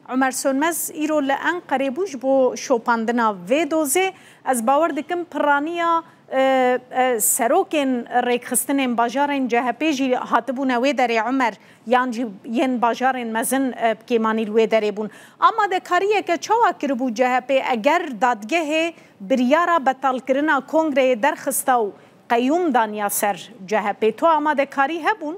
عمر سونمز ایرو لأنقره بوش بو شوپاندنا و دوزه از باور دکم پرانیا سروکن ریکخستن باجارن جهپی جی هاتبون و داره عمر یعنی ین باجارن مزن کیمانی و داره بون اما ده کاریه که چوا کربو جهپی اگر دادگه بریارا بطال کرنا کنگره درخستاو قیوم دانیا سر جهپی تو اما ده کاری هبون؟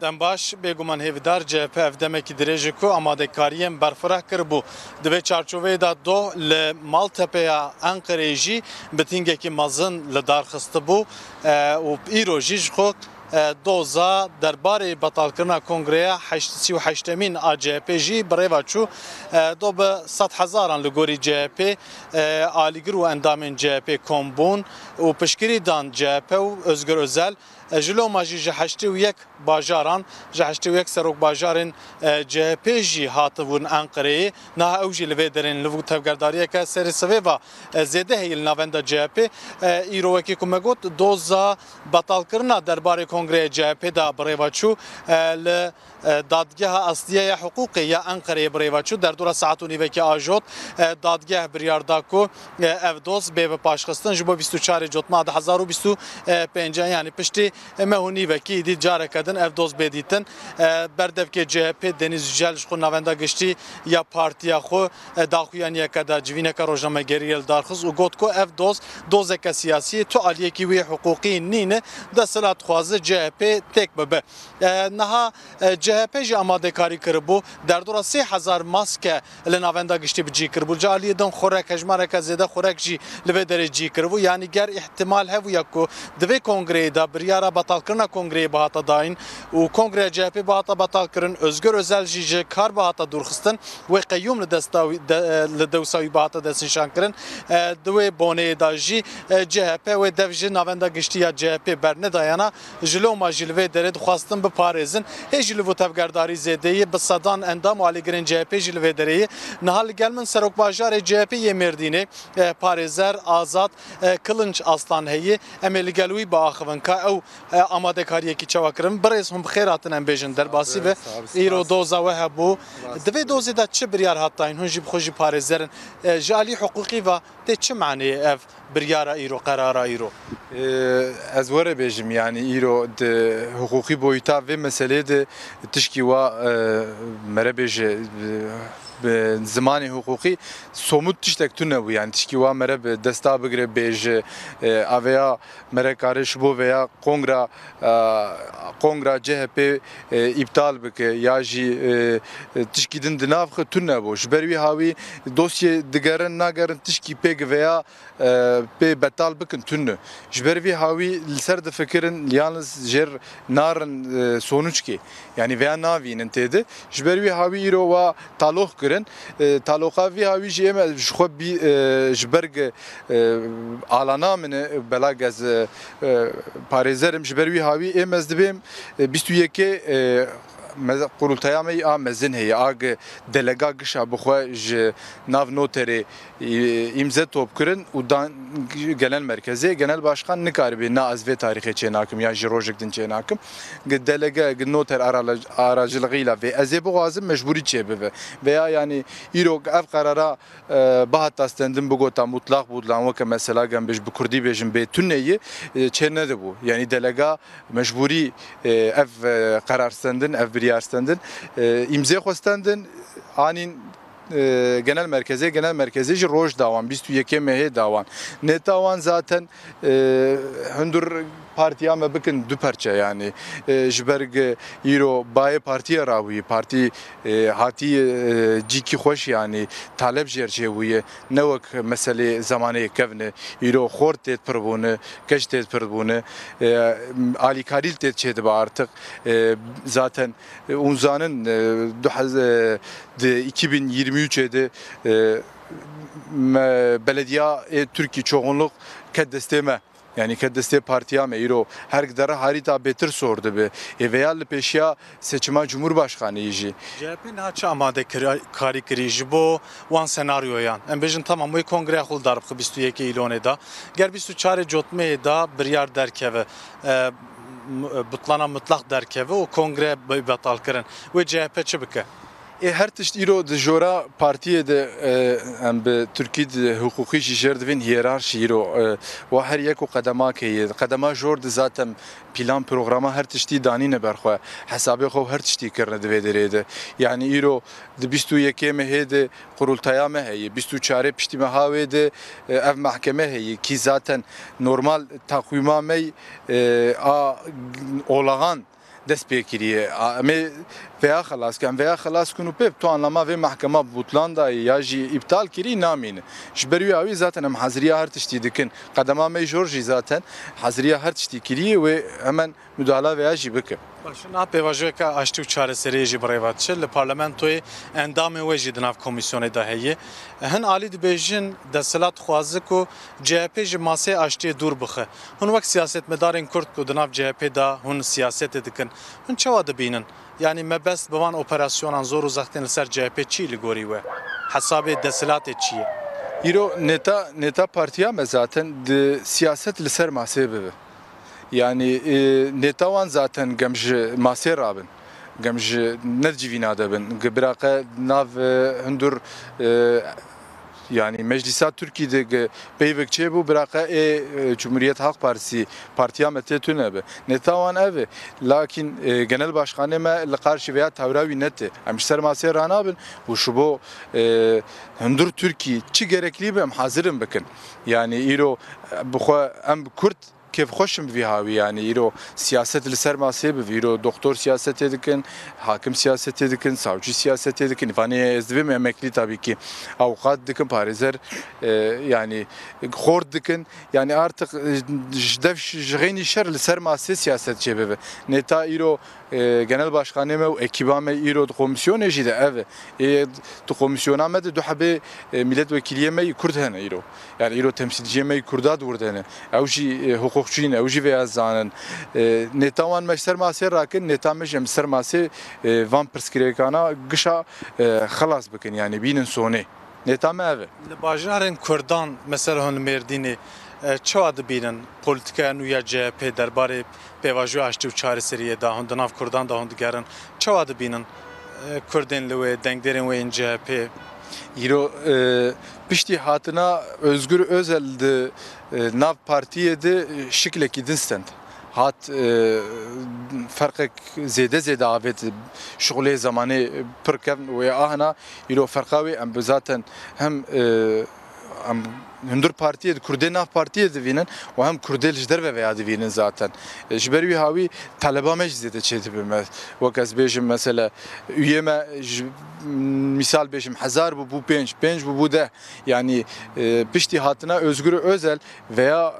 دم باش بگومان هیودار جهپی افدمکی درجه کو آماده کاریم برفراه کربو دوی چارچوبه دا دو لمالتپیا انقره جی بتینگه کی مازن لدار خسته بو و ایرو جیج خود دوزا درباره بطال کرنا کنگره 38مین ACP جی برای چو دو به 100,000 لگوری جهپی آلیگر و اندامین جهپی کمبون و پشکری دان جهپی و özgür özel جلو ماجی جهشتی و یک باجاران جهشتی و یک سروک باجارن CHP جی هاتبون انقره نه اوجی لوی درن لو تفگرداریه که سری سوی و زیده هیل نوند CHP ایرو کی کومگوت دوزا بطال کرنا درباره کنگره CHP دا بریواچو ل دادگاه اصلیه حقوقی یا انقره بریواچو در دور ساعت و نیوه که آجوت دادگاه بریارداکو افدوس به پاشخستن جبو 24 جوتما 2025 یعنی پشتی مهونی وکی دید جاره کردن افدوس بدیتن بردف که CHP دنیز جلش خو نوندا گشتی یا پارتیا خو داخویانی کدا جوینه کا روزنامه گریل دارخص و گوت کو افدوس دوزک سیاسی تو علیه کی وی حقوقی نینه دسلات خوازه CHP تک به نها CHP جی آماده کاری کربو در دور 3000 ماسک لناوندا گشتی بجی کربو جالی دن خورک هجماره که زیده خورک جی لوی درجی کربو یعنی گر احتمال هو یکو دوی کنگره دا بریارا بطال کرنا کنگره باهاتا داین و کنگره CHP باهاتا بطال کرن özgür özel جی کار باهاتا دورخستن و قیوم لدوساوی باهاتا دستنشان کرن دوی بونه دا جی CHP و دوجی ناوندا گشتی یا CHP برنه دایانا جلو ما جلوه درد خواستن بپارزن هی جلو تفگرداری زیده به صدان اندام والی گرین CHP جلوه دره نهال gelmen serok bajar CHP yemerdine parizer azat kılınç aslan heyi emeli gelwi baxıvın ka ev amade kariye ki çavakırım برز هم بخیراتن ام بیژن در باسی و ایرو دوزا و هبو دوی دوزی دا چه بریار هاتاین هنجی بخوجی پارزرن جالی حقوقی و ده چه معنی اف بریارا ایرو قرارا ایرو از وره بیجم یعنی ایرو ده حقوقی بویتا و مسئله ده تشکی و مره بیجه به زمان حقوقی somut tiştek tune bu yani tişki wa mere be desta bigre bej avya mere karış bu veya kongra CHP iptal bike ya ji tişkidin dinav tune bu jberwi havi dosye digerin nagerin tişki pek veya pe betal bikin tune jberwi havi ser de fikirin yalnız jer narın sonuç ki yani veya navinin tedi jberwi havi iro wa taloh kirin taloha vi havi jeme jxo bi jberg alana min belagaz parizerim jberwi havi emez dibim 21 قرولتایامی آمزین هی آگ دلگا گشا بخواه ج ناو نوتری امضا توپ کرن و دان genel merkezi genel başkan nikarbi na azve tarihi çenakım ya jirojik din çenakım delege noter aracılığıyla ve azebu gazım mecburi çebe veya yani irok ev karara bahat astendim bu gota mutlak budlan ve mesela gembeş bu kurdi bejim be tünneyi çenede bu yani delega mecburi ev karar stendin ev bir stendin imza khostendin anin genel merkezi roj davan 21 mehe davan netavan zaten hundur partiya me bikin du parça yani jberg iro baye partiya rawi parti hati ciki hoş yani talep jerçeviye nevak mesele zamanı kevne iro khort et perbune keşt et perbune ali karil tet çedi artık zaten unzanın 2023'de belediye Türkiye çoğunluk kedesteme yani kedeste partiya me iro her gidere harita betir sordu be veya peşya seçime cumhurbaşkanı yiji CHP ne açı amade kari kiriji bu wan senaryo yan em bejin tamam bu kongre xul darb 22 ilone da ger 24 jotme da biryar derkeve بطلانه مطلق درکه و کنگره بطال کردن و CHP چه بکه؟ هر تشت ایرو د جورا پارتیه د ام به ترکی د حقوقی جردوین هیرارشی ایرو و هر یکو قدما که قدما جورد ذاتم پیلان پروگراما هر تشتی دانینه برخوا حسابی خو هر تشتی کرنه دوی دریده یعنی ایرو د 21 مهد قرولتایا مه 24 پشتی مهاوی د اف محکمه هی کی ذاتن نورمال تقویما می اولغان دست بکریه اما veya xelas kunu pep tu anlama ve mahkeme butlan da ya jî iptal kiri namîne ji ber wî awî zaten em haziriya her tiştî dikin qedema me jor jî zaten haziriya her tiştî kiriye ve hemen müdahale veya jî bike Başına pêvajiyeka aştî û çareseriyê jî birêvat çi li parlamentoyê endamê wê jî di nav komîsyonê de heye hin alî dibêjin desthilat xwaze ku CHP ji masê aştiyê dûr bixe hûn wek siyasetmedarên Kurd ku di nav CHP da hûn siyasetê dikin hûn çawa dibînin yani mebest bivan operasyonan zor uzaktan li ser CHP çi li gorî we hesabê desthilatê çi ye îro neta partiya me zaten di siyaset li ser masê bibe yani netawan zaten gem ji masê rabin gem ji nedcivîna dibin biraqe nav hundur yani Meclisa Türkiye'de peyvek çebu bıraqa Cumhuriyet Halk Partisi partiya metetüne be netavan evi lakin genel başkanı me li karşı veya tavravi nette em sermase ranabin bu şubo hundur Türkiye çi gerekli be hazırım bakın yani iro bu em Kürt keyf خوشم وی هاوی یعنی ایرو سیاست لسر ماسه به ایرو دکتر سیاست دکن حاکم سیاست دکن savcı siyaset dکن فانی ازدویم emekli tabii ki avukat dکن parizer yani خور dکن yani artık dev jgeni şer لسر mase siyaset çebebe neta iro genel başkanı me ekibame iro komisyon jide ev tu komisyona me de habe milletvekiliye me Kürt hene iro yani iro temsilciye me Kürda durdene evji hukukçuyun evji veya zanen netavan meşter mase rakin netameş emser mase van perskrekana gışa xalas bikin yani binin sonu netame ev li bajarên Kurdan mesela hûn Mêrdînê çawa dibînin polîtikaya nû ya CHP derbarê pêvajoya aştî û çareseriyê da hûn di nav Kurdan da hûn digerin çawa dibînin Kurdên li wê dengderên wê yên CHP İro piştî hatina Özgür Özel de nav partiye de şiklekî dinstend hat farkek zêde avet şuğlê zamanê pirkevn ve ahna îro ferqawê em zaten hem hundur partiye Kurdê nav partiye divînin û hem Kurdê ji derve veya divînin zaten ji ber wî hawî taleba me jî zêde çêdibe me wek ez bêjim mesela üye me misal bêjim 1000 bû 5 bû 10 yani piştî hatina Özgür Özel veya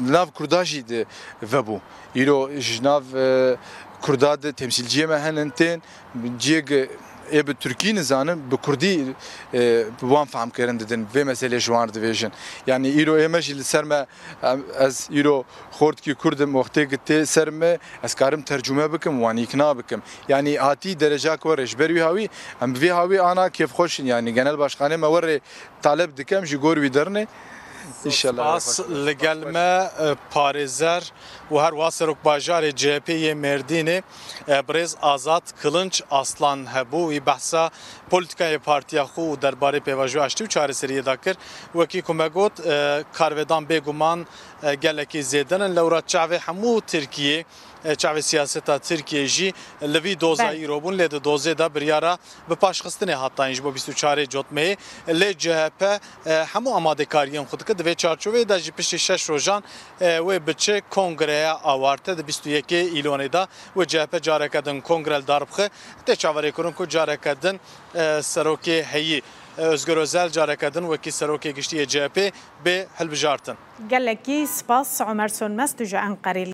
nav Kurda jî de vebû îro ji nav Kurda de temsilciye me henin tên ciyê به ترکی نزانم به کردی بوام فهم کردن دادن و مسئله جوان دویژن یعنی ایرو ایمش لسرما از ایرو خورد کی کردم وقتی گته سرما از کارم ترجمه بکم وانی اقناع بکم یعنی آتی درجه کورش بروی هاوی هم بی هاوی آنا کیف خوشن یعنی genel başkanı مور طالب دکم جگور ویدرنه Spas li gel me parêzer û her wa serok bajarê CHP'yê Mêrdînê Birêz Azad Kılınç Aslan hebû wî behsa polîtikayê partiya xwe û derbarê pêvajoya aştî û çareseriyê da kir wekî ku me got karvedan bêguman gelekî zêdenin lewra çavê hemû Tirkiyê çavê siyaseta Tirkiye jî li vî doza îro bûn lê di dozê de biryara bi paşxistinê hatayîn ji bo 24 Cotmeyê lê CHP hemû amadekariyên xwe dike divê çarçoveyê de jî piştî 6 rojan wê biçe kongreya awarte di 21 îlonê da wê CHP careke din kongre li dar bixe tê çaverêkirin ku careke din serokê heyî Özgür Özel careke din wekî serokê giştiyê CHP bê hilbijartin. Gelekî spas Ömer Sönmez tu ji Enqerê